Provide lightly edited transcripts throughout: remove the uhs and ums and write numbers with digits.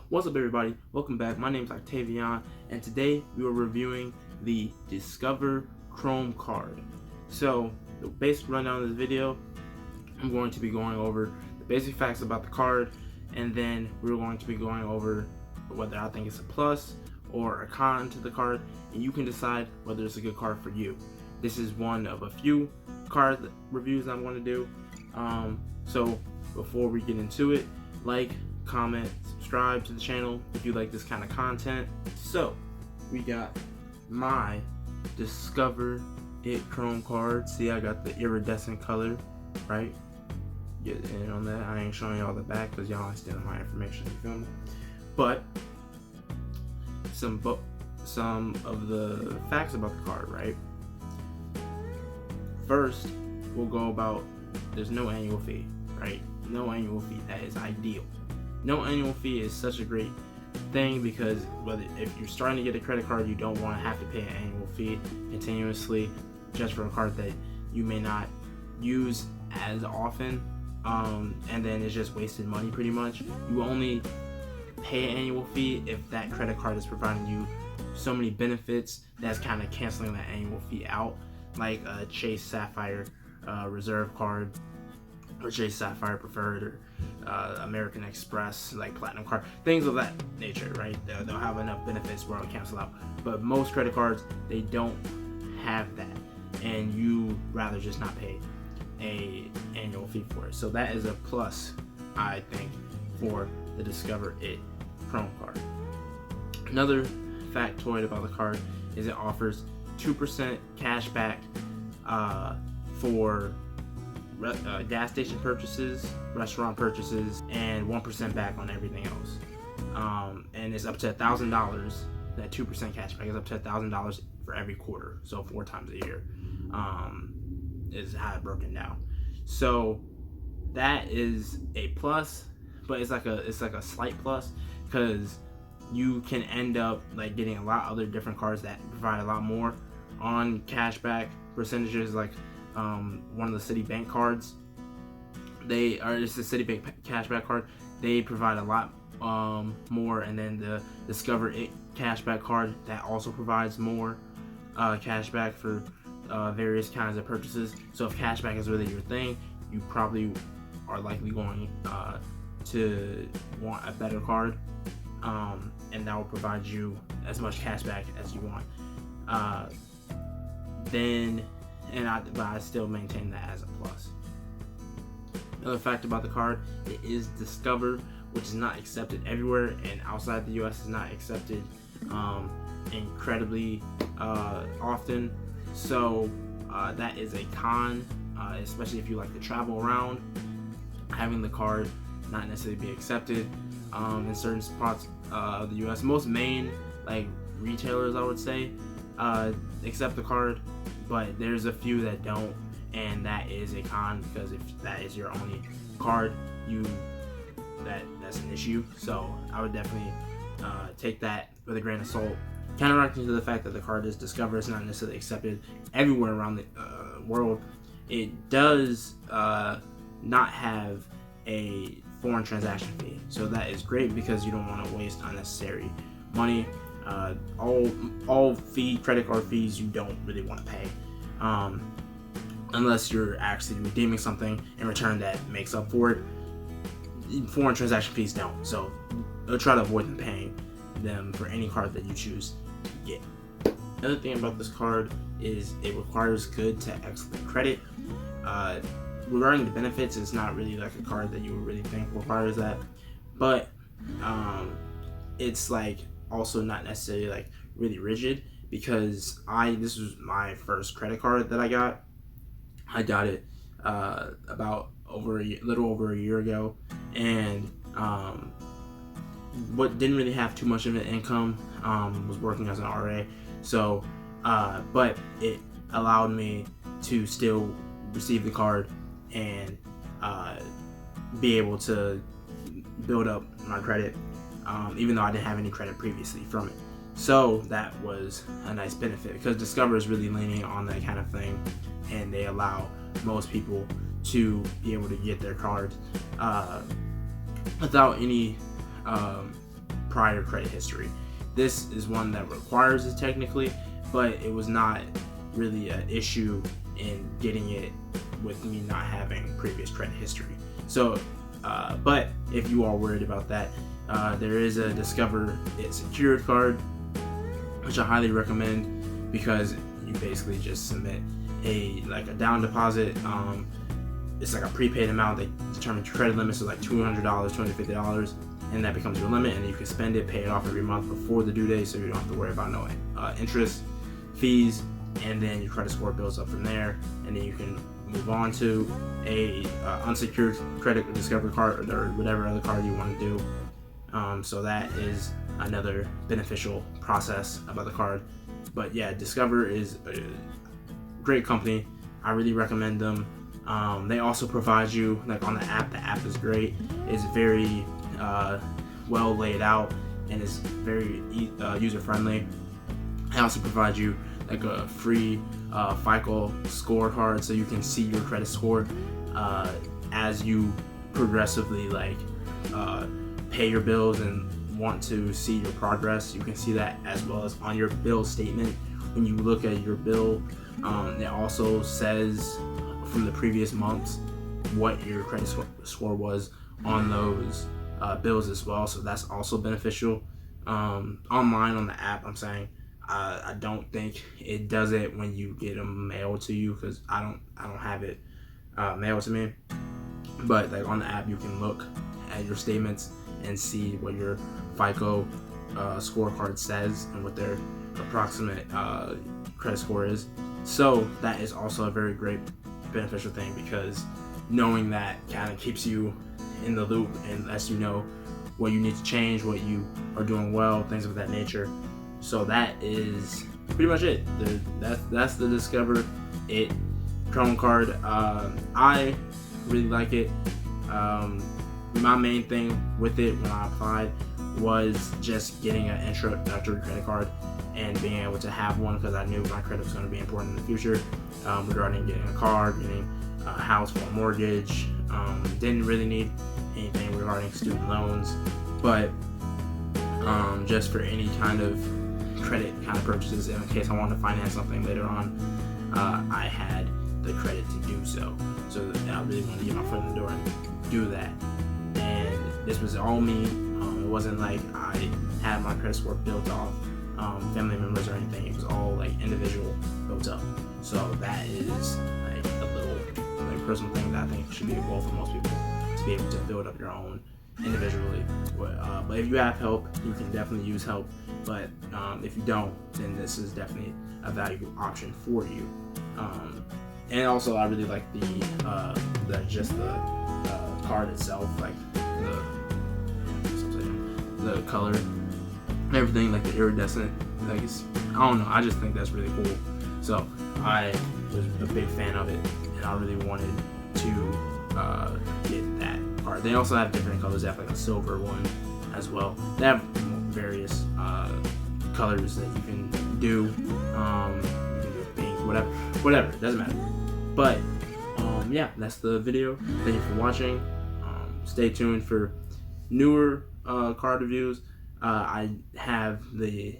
What's up, everybody? Welcome back. My name is Octavian, and today we are reviewing the Discover Chrome card. So, the basic rundown of this video, I'm going to be going over the basic facts about the card, and then we're going to be going over whether I think it's a plus or a con to the card, and you can decide whether it's a good card for you. This is one of a few card reviews I'm going to do. So, before we get into it, like, comment, subscribe to the channel if you like this kind of content. So we got my Discover It Chrome card. See, I got the iridescent color, right? Get in on that. I ain't showing y'all the back because y'all ain't stealing my information, you feel me? But some of the facts about the card, right? First, we'll go about there's no annual fee, right? No annual fee. That is ideal. No annual fee is such a great thing because if you're starting to get a credit card, you don't want to have to pay an annual fee continuously just for a card that you may not use as often, and then it's just wasted money pretty much. You only pay an annual fee if that credit card is providing you so many benefits that's kind of canceling that annual fee out, like a Chase Sapphire Reserve card, or Chase Sapphire Preferred, or American Express, like Platinum card, things of that nature, right? They'll have enough benefits where it'll cancel out. But most credit cards, they don't have that, and you rather just not pay a annual fee for it. So that is a plus, I think, for the Discover It Chrome card. Another factoid about the card is it offers 2% cash back for gas station purchases, restaurant purchases, and 1% back on everything else. And it's up to $1,000. That 2% cash back is up to $1,000 for every quarter, so 4 times a year. Is how it's broken down. So that is a plus, but it's like a slight plus because you can end up like getting a lot of other different cards that provide a lot more on cashback percentages, like one of the Citibank cards. It's the Citibank cashback card. They provide a lot more, and then the Discover It cashback card that also provides more cashback for various kinds of purchases. So if cashback is really your thing, you probably are likely going to want a better card, and that will provide you as much cashback as you want. But I still maintain that as a plus. Another fact about the card, it is Discover, which is not accepted everywhere, and outside the US is not accepted incredibly often. So that is a con, especially if you like to travel around. Having the card not necessarily be accepted in certain spots of the US. Most main like retailers, I would say, accept the card, but there's a few that don't, and that is a con because if that is your only card, that's an issue. So I would definitely take that with a grain of salt. Counteracting to the fact that the card is Discover, it's not necessarily accepted everywhere around the world. It does not have a foreign transaction fee, so that is great because you don't want to waste unnecessary money. All credit card fees you don't really want to pay, unless you're actually redeeming something in return that makes up for it. Foreign transaction fees don't, so I'll try to avoid paying them for any card that you choose to get. Another thing about this card is it requires good to excellent credit. Regarding the benefits, it's not really like a card that you would really think requires that, but it's like also not necessarily like really rigid because this was my first credit card that I got. I got it about little over a year ago, and what didn't really have too much of an income, was working as an RA, so but it allowed me to still receive the card and be able to build up my credit, even though I didn't have any credit previously from it. So that was a nice benefit because Discover is really leaning on that kind of thing, and they allow most people to be able to get their cards without any prior credit history. This is one that requires it technically, but it was not really an issue in getting it with me not having previous credit history. So, but if you are worried about that, there is a Discover It secured card, which I highly recommend, because you basically just submit a down deposit. It's like a prepaid amount that determines your credit limit, so like $200, $250, and that becomes your limit, and then you can spend it, pay it off every month before the due date, so you don't have to worry about no interest, fees, and then your credit score builds up from there, and then you can move on to a unsecured credit Discover card or whatever other card you want to do. So that is another beneficial process about the card. But yeah, Discover is a great company. I really recommend them. They also provide you, like on the app is great. It's very well laid out and is very user friendly. They also provide you like a free FICO scorecard, so you can see your credit score as you progressively pay your bills and want to see your progress. You can see that as well as on your bill statement. When you look at your bill, it also says from the previous months what your credit score was on those bills as well, so that's also beneficial. Online on the app, I'm saying, I don't think it does it when you get them mailed to you, because I don't have it mailed to me. But like on the app, you can look at your statements and see what your FICO scorecard says and what their approximate credit score is. So that is also a very great beneficial thing, because knowing that kind of keeps you in the loop and lets you know what you need to change, what you are doing well, things of that nature. So that is pretty much it. That's the Discover It Chrome card. I really like it. My main thing with it when I applied was just getting an introductory credit card and being able to have one, because I knew my credit was going to be important in the future, regarding getting a car, getting a house for a mortgage. Didn't really need anything regarding student loans, but just for any kind of credit kind of purchases, in case I wanted to finance something later on, I had the credit to do so. So I really wanted to get my foot in the door and do that. And this was all me. It wasn't like I had my credit score built off family members or anything. It was all like individual built up. So that is like a little personal thing that I think should be a goal for most people, to be able to build up your own individually. But if you have help, you can definitely use help. But if you don't, then this is definitely a valuable option for you. And also, I really like the card itself, like the color, everything, like the iridescent. Like I don't know. I just think that's really cool. So I was a big fan of it, and I really wanted to get that card. They also have different colors. They have like a silver one as well. They have various colors that you can do. You can do pink, whatever. It doesn't matter. But yeah, that's the video. Thank you for watching. Stay tuned for newer card reviews. I have the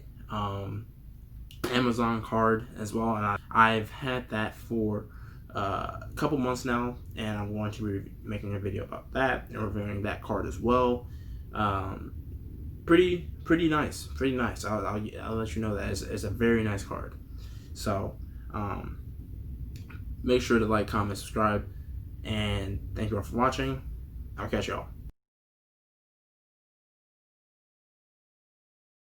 Amazon card as well, and I've had that for a couple months now, and I'm going to be making a video about that and reviewing that card as well. Pretty nice. I'll let you know that it's a very nice card. So make sure to like, comment, subscribe, and thank you all for watching. I'll catch y'all.